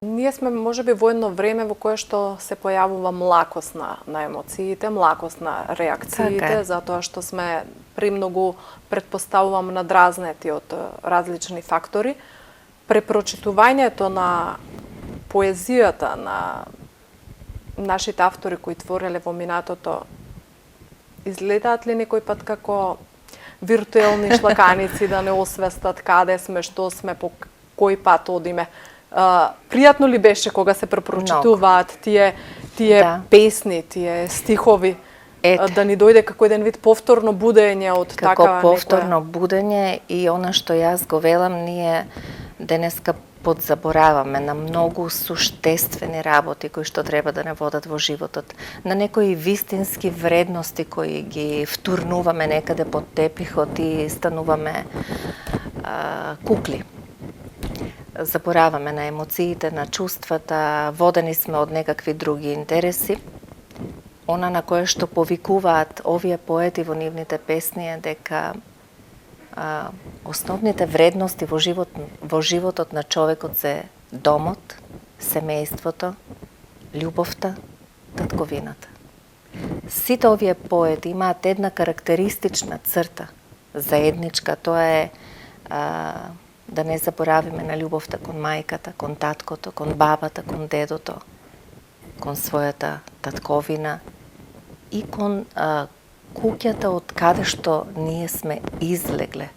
Ние сме можеби во едно време во кое што се појавува млакост на емоциите, млакост на реакциите, затоа што сме премногу, предпоставувам, надразнети од различни фактори. Препрочитувањето на поезијата на нашите автори кои твореле во минатото изгледаат ли некој пат како виртуелни шлаканици да не освестат каде сме, што сме, по кој пат одиме? Пријатно ли беше кога се препрочитуваат тие песни, тие стихови, да ни дојде како еден вид повторно будење од такава некоја... Како повторно будење и она што јас го велам, ние денеска подзабораваме на многу суштествени работи кои што треба да не водат во животот, на некои вистински вредности кои ги втурнуваме некаде под тепихот и стануваме кукли. Забораваме на емоциите, на чувствата, водени сме од некакви други интереси. Она на кое што повикуваат овие поети во нивните песни е дека основните вредности во животот на човекот се домот, семејството, љубовта, татковината. Сите овие поети имаат една карактеристична црта, заедничка, тоа е да не заборавиме на љубовта кон мајката, кон таткото, кон бабата, кон дедото, кон својата татковина и кон куќата од каде што ние сме излегле.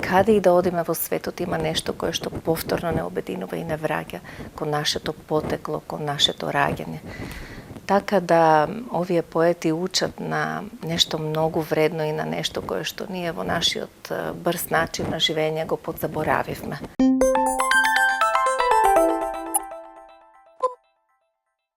Каде и да одиме во светот има нешто кое што повторно не обединува и не враќа кон нашето потекло, кон нашето раѓање. Така да овие поети учат на нешто многу вредно и на нешто кое што ние во нашиот брз начин на живење го подзаборавивме.